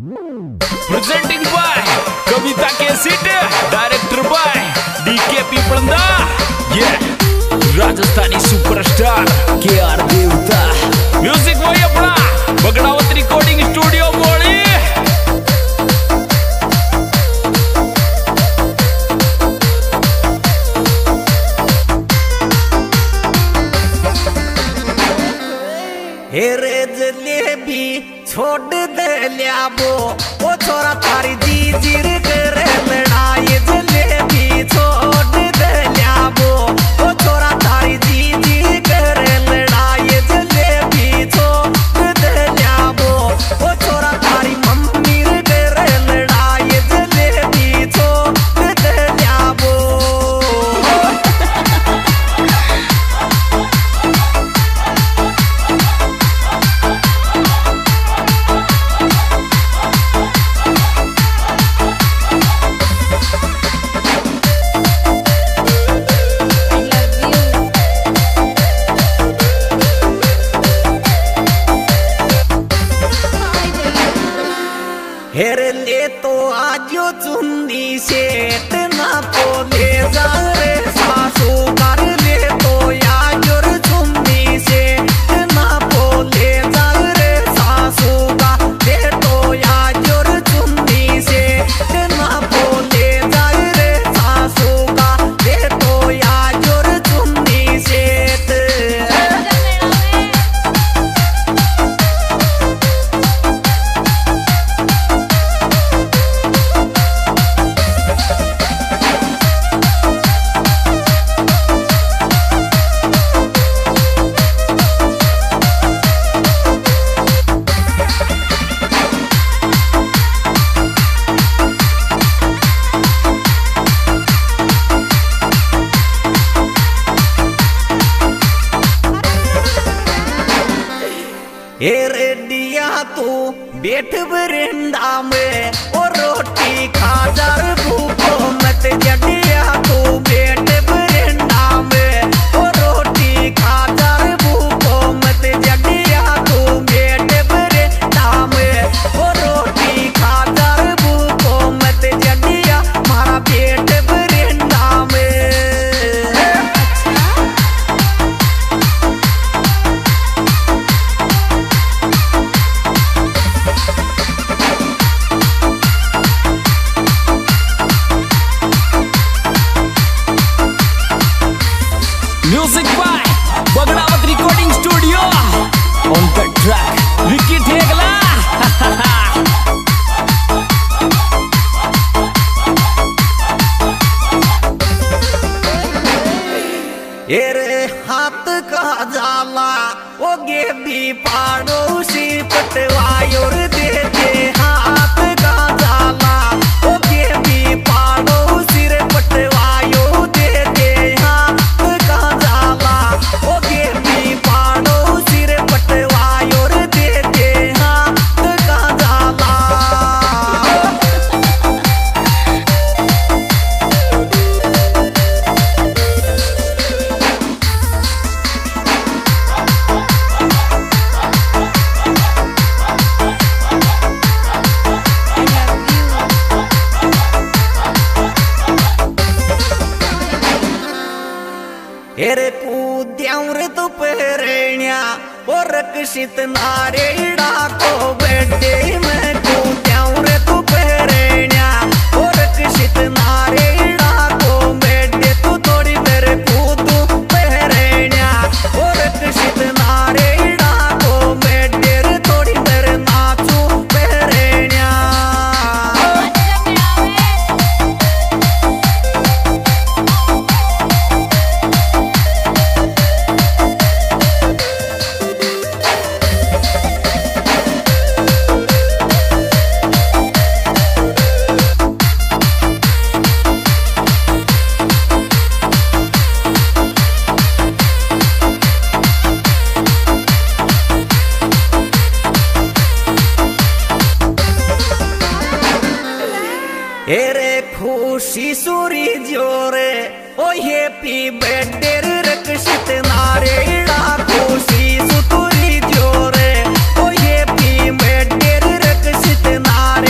Presenting by Kavita cassette, director by DKP Palanda, ये Rajasthani superstar KR देवता, music वही अपना बगड़ावत रिकॉर्डिंग स्टूडियो बोली। हेरे जलेबी छोड़ दे लियाबो ओ छोरा थारी जीजीर करे लड़ाई। जलेबी छोड़ दे लियाबो ओ छोरा थारी जीजीर करे लड़ाई। जलेबी छोड़ दे लियाबो ओ छोरा थारी मम्मी करे लड़ाई। जलेबी छोड़ दे लियाबो। हेरे ले तो आजो चुन्नी सेट ना तो ले जा रे सासू कर। ले तो आजोर चुन्नी सेट ना तो ले जा रे सासू का। ले तो आजोर चुन्नी सेट ना तो ले जा रे सासू का। ले तो आजोर चुन्नी सेट। ए रेडिया तू बैठ बरिंदा में और रोटी खा जा भूखो मत। जडिया तू बैठ बरिंदा में और रोटी खा जा भूखो मत। जडिया तू बैठ बरिंदा में और रोटी खा जा भूखो मत। जडिया मारा बैठ बरिंदा में। Music by Bagdawat recording studio, on the track Vicky ठेगला। Array हाथ का जाला ओ गे भी पाड़ोसी पटवायोर दे दे। हाथ का जाला ओ गे भी पाड़ोसी रे पटवायो दे दे। हाथ का जाला ओ गे भी पाड़ोसी रे पटवायोर दे दे। हाथ का जाला। हेरे कूद्यावर तो पहरेण्या और रक्षित नारेड़ा को बेटे में। कूद्यावर तो पहरेण्या और रक्षित नारेड़ा को बेटे। तू थोड़ी मेरे कूदू पहरेण्या और रक्षित नारेड़ा को बेटे रे। थोड़ी मेरे नाचू पहरेण्या। हेरे खुशी सूरी जोरे ओ हैप्पी बर्थडे रक्षित नारेड़ा। खुशी सुतुरी जोरे ओ हैप्पी बर्थडे रक्षित नारेड़ा।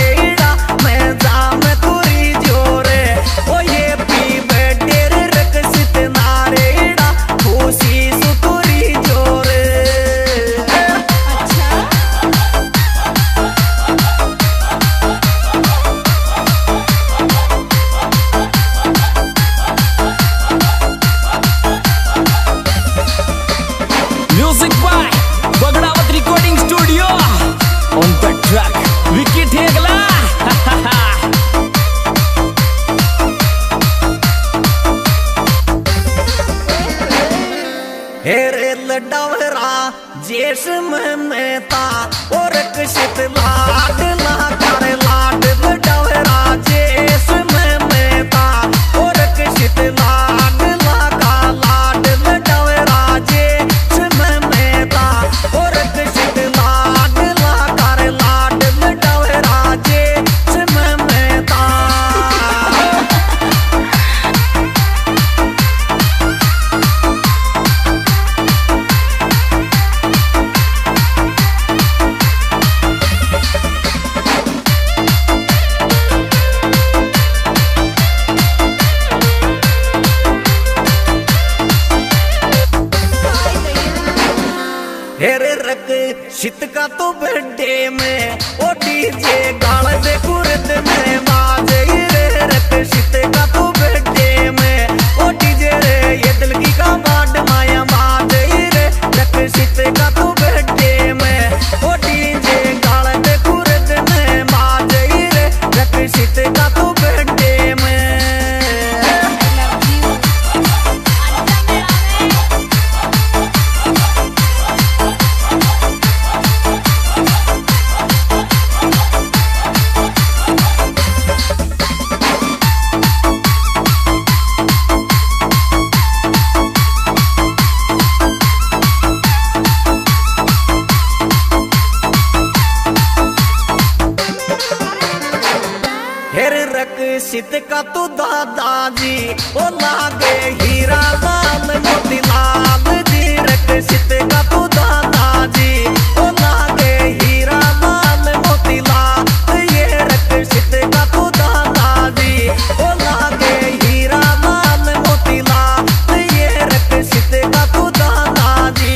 रकसित का तो दादाजी ओ लागे हीरा लाल मोती लाल जी रकसित का तो दादाजी ओ लागे हीरा लाल मोती लाल ये रकसित का तो दादाजी ओ लागे हीरा लाल मोती लाल ये रकसित का तो दादाजी।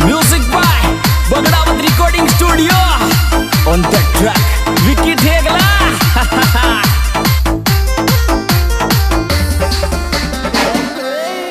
Music by Bagdawat recording studio on the track Vicky Thegla.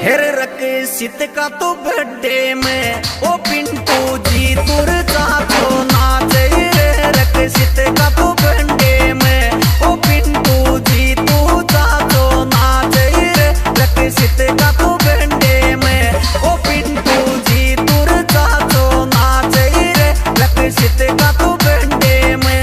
हेर रकसित का तो बर्थडे में ओ पिंटू जी तुर चाचो नाच रे रकसित का तो बर्थडे में ओ पिंटू जी तू चाचो नाच रे रकसित का तो बर्थडे में ओ पिंटू जी तुर चाचो नाच रे रकसित का तो बर्थडे में।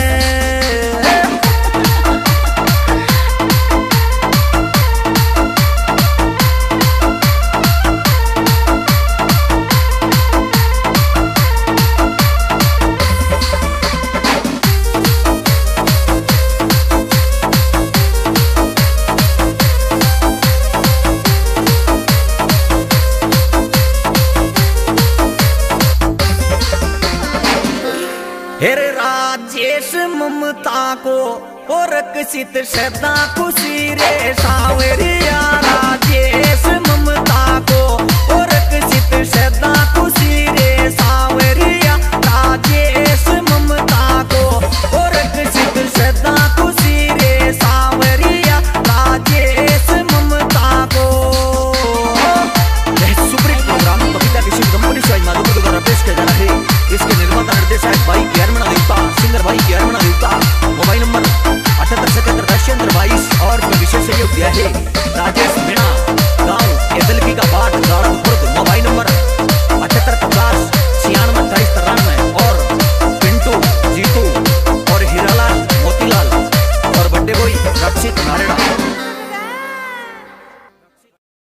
हेर राजेश ममता को और रकसित सदा खुशी रे सावरिया राजेश ममता को और रकसित सदा खुशी